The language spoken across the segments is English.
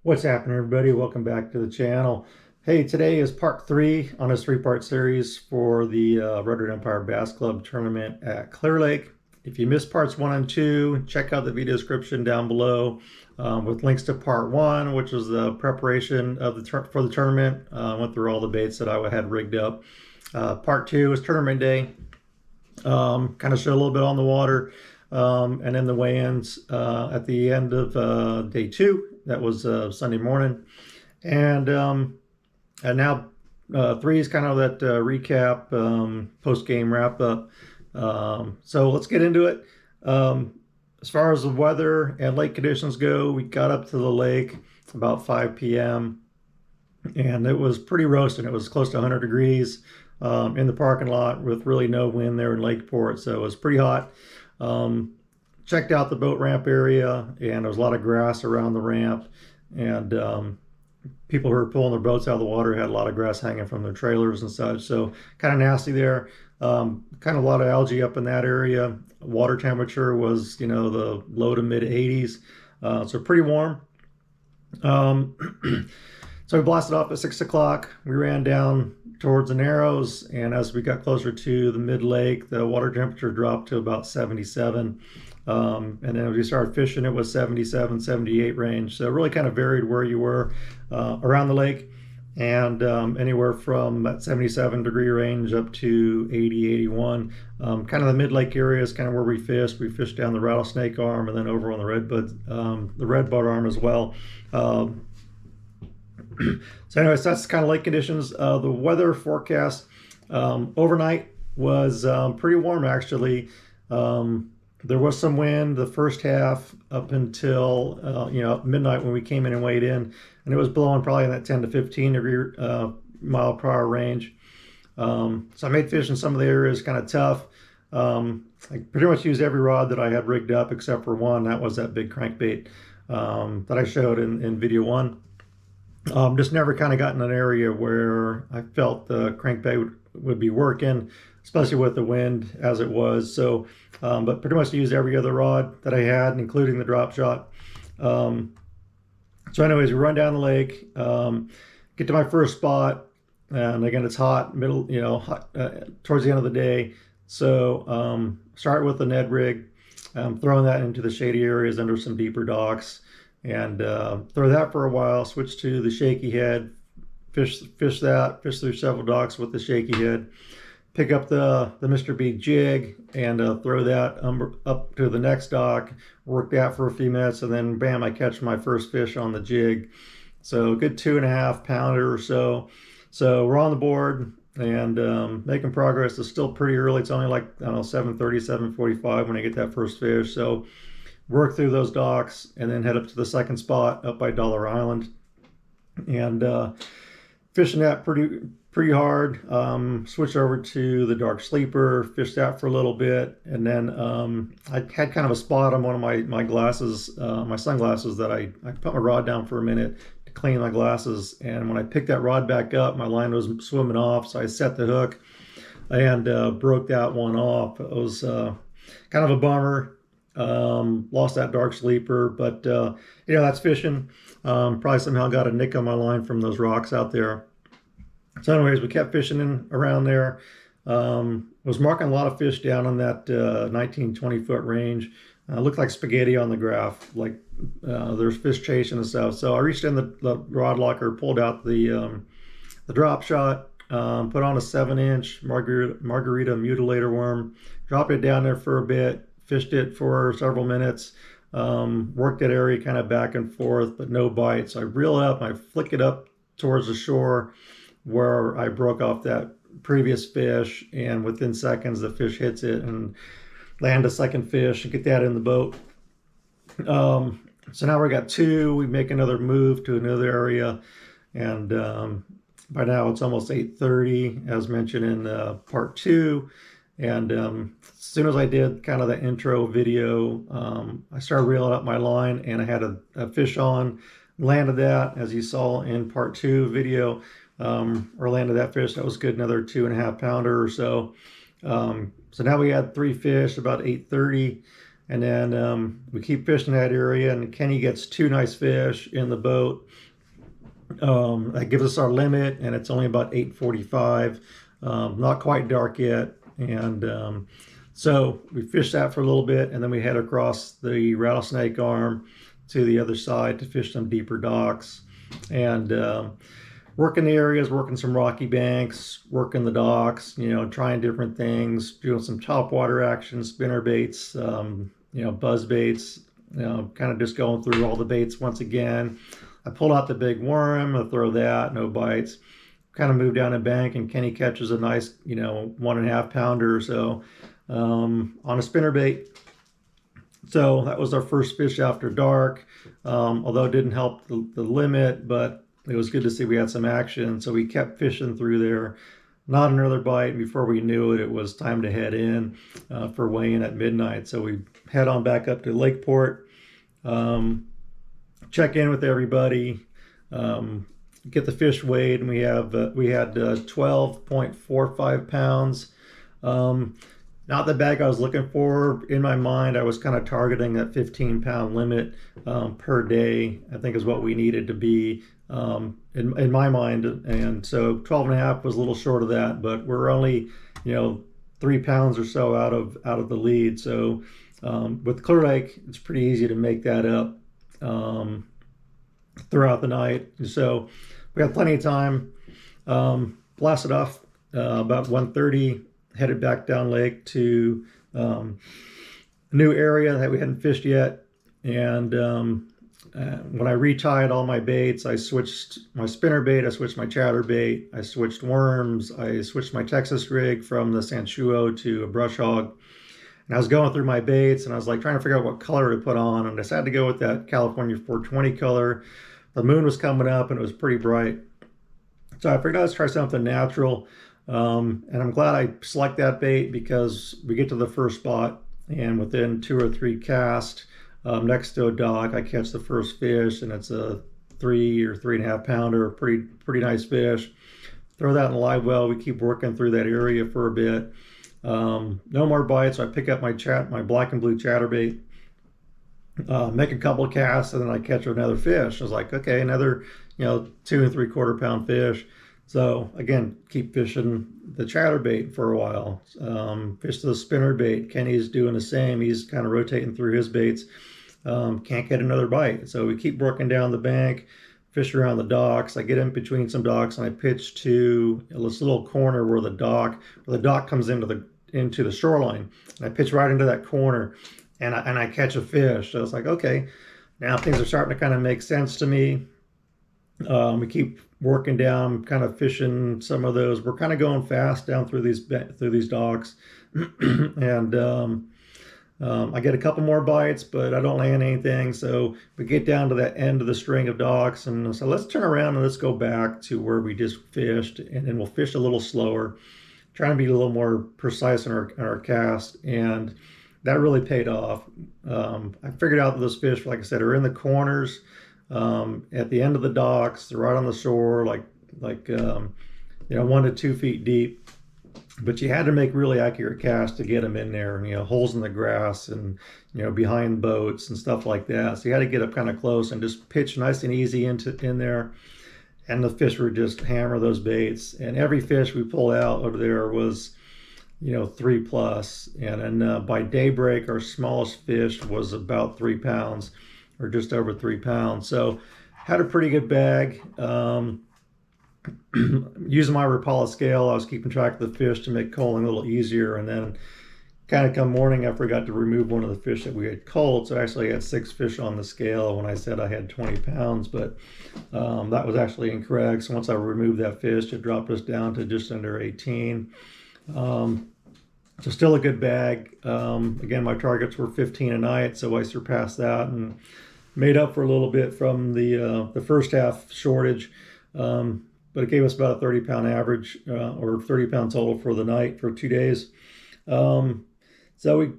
What's happening, everybody? Welcome back to the channel. Hey, today is part 3 on this 3-part series for the Redwood Empire Bass Club tournament at Clearlake. If you missed parts 1 and 2, check out the video description down below with links to part 1, which was the preparation of for the tournament. Went through all the baits that I had rigged up. Part 2 is tournament day. Kind of showed a little bit on the water. And then the weigh-ins at the end of day 2. That was Sunday morning. And now 3 is kind of that recap, post-game wrap-up. So let's get into it. As far as the weather and lake conditions go, we got up to the lake about 5 p.m. and it was pretty roasting. It was close to 100 degrees in the parking lot with really no wind there in Lakeport. So it was pretty hot. Checked out the boat ramp area, and there was a lot of grass around the ramp, and people who were pulling their boats out of the water had a lot of grass hanging from their trailers and such, so kind of nasty there. Kind of a lot of algae up in that area. Water temperature was, the low to mid 80s, so pretty warm. So we blasted off at 6 o'clock. We ran down towards the Narrows, and as we got closer to the mid-lake, the water temperature dropped to about 77. And then as we started fishing, it was 77, 78 range. So it really kind of varied where you were around the lake, and anywhere from that 77 degree range up to 80, 81. Kind of the mid-lake area is kind of where we fished. We fished down the Rattlesnake Arm and then over on the Redbud Arm as well. So anyways, that's kind of lake conditions. The weather forecast overnight was pretty warm, actually. There was some wind the first half up until midnight when we came in and weighed in, and it was blowing probably in that 10 to 15 degree mile per hour range. So I made fish in some of the areas kind of tough. I pretty much used every rod that I had rigged up except for one. That was that big crankbait that I showed in video 1. Just never kind of got in an area where I felt the crankbait would be working, especially with the wind as it was. So, but pretty much used every other rod that I had, including the drop shot. So anyways, we run down the lake, get to my first spot, and again, it's hot, hot, towards the end of the day. So start with the Ned rig, throwing that into the shady areas under some deeper docks, and throw that for a while, switch to the shaky head, fish through several docks with the shaky head, pick up the Mr. B jig, and throw that up to the next dock, work that for a few minutes, and then bam, I catch my first fish on the jig. So a good 2.5 pounder or so. So we're on the board and making progress. It's still pretty early. It's only like, I don't know, 7:30, 7:45 when I get that first fish. So work through those docks and then head up to the second spot up by Dollar Island, and fishing that pretty hard. Switch over to the Dark Sleeper, fish that for a little bit, and then I had kind of a spot on one of my glasses, my sunglasses, that I put my rod down for a minute to clean my glasses, and when I picked that rod back up, my line was swimming off, so I set the hook and broke that one off. It was kind of a bummer. Lost that Dark Sleeper, but that's fishing. Probably somehow got a nick on my line from those rocks out there. So anyways, we kept fishing in around there. Was marking a lot of fish down on that 19-20 foot range. Looked like spaghetti on the graph, like there's fish chasing and stuff. So I reached in the rod locker, pulled out the drop shot, put on a 7-inch margarita mutilator worm, dropped it down there for a bit, fished it for several minutes, worked that area kind of back and forth, but no bites. So I reel it up, and I flick it up towards the shore where I broke off that previous fish, and within seconds the fish hits it and land a second fish and get that in the boat. So now we got 2. We make another move to another area, and by now it's almost 8:30, as mentioned in part 2. And as soon as I did kind of the intro video, I started reeling up my line, and I had a fish on, landed that, as you saw in part 2 video, or landed that fish. That was good, another 2.5 pounder or so. So now we had 3 fish about 8:30, And then we keep fishing that area, and Kenny gets 2 nice fish in the boat. That gives us our limit, and it's only about 8:45, not quite dark yet. And so we fished that for a little bit, and then we head across the Rattlesnake Arm to the other side to fish some deeper docks. And working the areas, working some rocky banks, working the docks, trying different things, doing some topwater action, spinner baits, buzz baits, kind of just going through all the baits once again. I pulled out the big worm, I throw that, no bites. Kind of move down a bank, and Kenny catches a nice, 1.5 pounder or so on a spinner bait. So that was our first fish after dark, although it didn't help the limit, but it was good to see we had some action. So we kept fishing through there. Not another bite. Before we knew it, it was time to head in for weigh-in at midnight. So we head on back up to Lakeport, check in with everybody, get the fish weighed, and we had 12.45 pounds. Not the bag I was looking for. In my mind, I was kind of targeting that 15-pound limit per day, I think is what we needed to be in my mind. And so 12.5 was a little short of that, but we're only 3 pounds or so out of the lead. So with Clearlake, it's pretty easy to make that up throughout the night. So we had plenty of time. Blasted off about 1:30, headed back down lake to a new area that we hadn't fished yet. And when I retied all my baits, I switched my spinner bait, I switched my chatter bait, I switched worms, I switched my Texas rig from the Sanchuo to a brush hog. And I was going through my baits, and I was like trying to figure out what color to put on, and I decided to go with that California 420 color. The moon was coming up, and it was pretty bright. So I figured, let's try something natural. And I'm glad I selected that bait, because we get to the first spot, and within 2 or 3 casts next to a dock, I catch the first fish, and it's a 3 or 3.5 pounder, pretty nice fish. Throw that in the live well. We keep working through that area for a bit. No more bites. So I pick up my black and blue chatterbait, make a couple of casts, and then I catch another fish. I was like, okay, another 2 3/4 pound fish. So again, keep fishing the chatterbait for a while. Fish the spinner bait. Kenny's doing the same. He's kind of rotating through his baits. Can't get another bite. So we keep working down the bank, fish around the docks. I get in between some docks, and I pitch to this little corner where the dock comes into the shoreline. And I pitch right into that corner, and I catch a fish. So I was like, okay, now things are starting to kind of make sense to me. We keep working down, kind of fishing some of those. We're kind of going fast down through these docks, and I get a couple more bites, but I don't land anything. So we get down to that end of the string of docks, and so let's turn around and let's go back to where we just fished, and then we'll fish a little slower, trying to be a little more precise in our cast. And that really paid off. I figured out that those fish, like I said, are in the corners, at the end of the docks. They're right on the shore, like 1 to 2 feet deep. But you had to make really accurate casts to get them in there. Holes in the grass and behind boats and stuff like that. So you had to get up kind of close and just pitch nice and easy in there. And the fish would just hammer those baits. And every fish we pulled out over there was 3+. And then by daybreak, our smallest fish was about 3 pounds, or just over 3 pounds. So had a pretty good bag. Using my Rapala scale, I was keeping track of the fish to make culling a little easier. And then kind of come morning, I forgot to remove one of the fish that we had culled. So actually I had 6 fish on the scale when I said I had 20 pounds, but that was actually incorrect. So once I removed that fish, it dropped us down to just under 18. So still a good bag. Again, my targets were 15 a night, so I surpassed that and made up for a little bit from the first half shortage. But it gave us about a 30-pound average, or 30-pound total for the night for 2 days. So we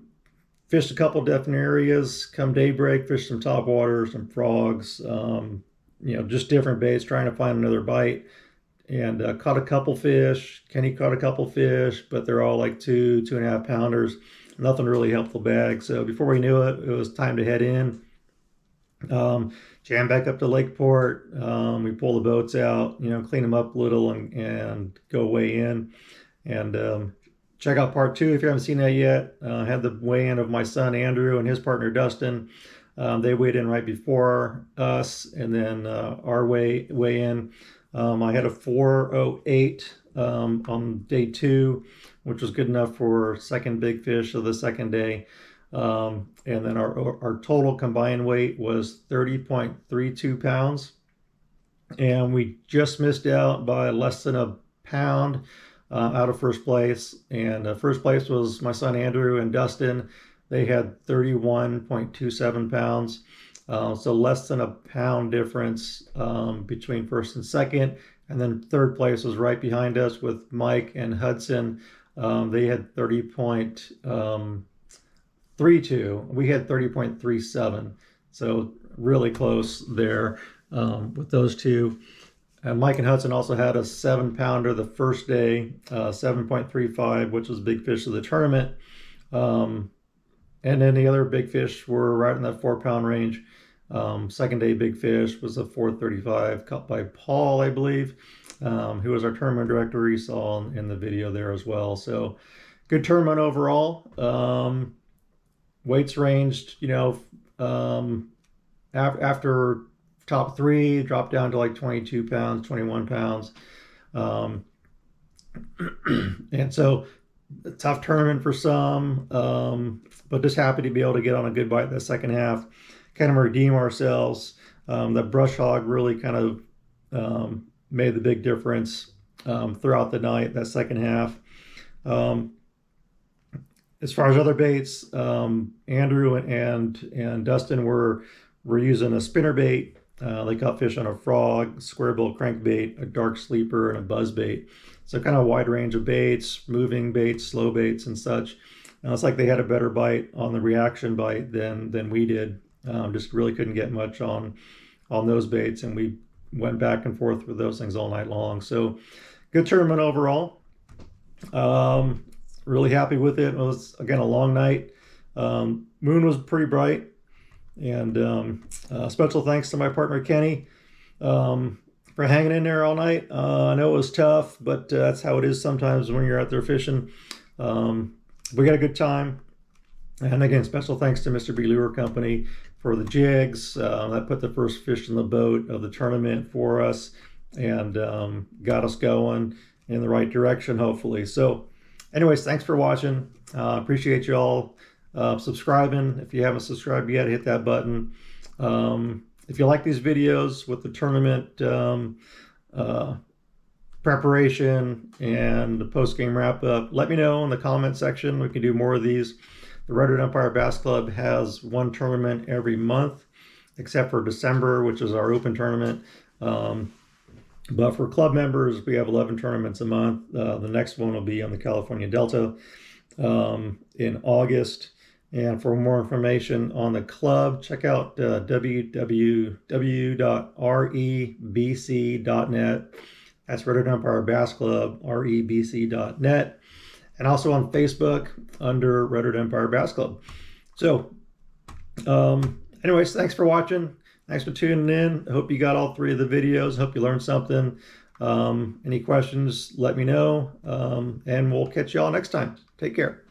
fished a couple different areas. Come daybreak, fished some topwater, some frogs, just different baits, trying to find another bite. And caught a couple fish. Kenny caught a couple fish, but they're all like 2.5 pounders. nothing really helped the bag. So before we knew it, it was time to head in. Jam back up to Lakeport. We pull the boats out, clean them up a little and go weigh in. And check out part 2 if you haven't seen that yet. Had the weigh-in of my son Andrew and his partner Dustin. They weighed in right before us, and then our weigh-in. I had a 4:08 on day 2, which was good enough for second big fish of the second day. And then our total combined weight was 30.32 pounds. And we just missed out by less than a pound out of first place. And first place was my son Andrew and Dustin. They had 31.27 pounds. So less than a pound difference between first and second. And then third place was right behind us with Mike and Hudson. They had 30.32. We had 30.37. So really close there with those two. Mike and Hudson also had a 7-pounder the first day, 7.35, which was big fish of the tournament. And then the other big fish were right in that 4-pound range. Second day big fish was a 4.35 caught by Paul, I believe, who was our tournament director. You saw in the video there as well. So good tournament overall. Weights ranged, after top 3, dropped down to like 22 pounds, 21 pounds. And so a tough tournament for some, but just happy to be able to get on a good bite that second half, kind of redeem ourselves. The brush hog really kind of made the big difference throughout the night, that second half. As far as other baits, Andrew and Dustin were using a spinner bait. They caught fish on a frog, square bill crankbait, a dark sleeper, and a buzz bait. So kind of a wide range of baits, moving baits, slow baits, and such. It's like they had a better bite on the reaction bite than we did. Just really couldn't get much on those baits, and we went back and forth with those things all night long. So good tournament overall. Really happy with it. It was, again, a long night. Moon was pretty bright. And special thanks to my partner Kenny for hanging in there all night. I know it was tough, but that's how it is sometimes when you're out there fishing. We got a good time. And again, special thanks to Mr. B Lure Company for the jigs. That put the first fish in the boat of the tournament for us and got us going in the right direction, hopefully. So anyways, thanks for watching. Appreciate you all subscribing. If you haven't subscribed yet, hit that button. If you like these videos with the tournament preparation and the post-game wrap-up, let me know in the comment section. We can do more of these. The Redwood Empire Bass Club has one tournament every month, except for December, which is our open tournament. But for club members, we have 11 tournaments a month. The next one will be on the California Delta in August. And for more information on the club, check out www.rebc.net. That's Redwood Empire Bass Club, rebc.net. And also on Facebook under Redwood Empire Bass Club. So, anyways, thanks for watching. Thanks for tuning in. I hope you got all 3 of the videos. Hope you learned something. Any questions, let me know. And we'll catch you all next time. Take care.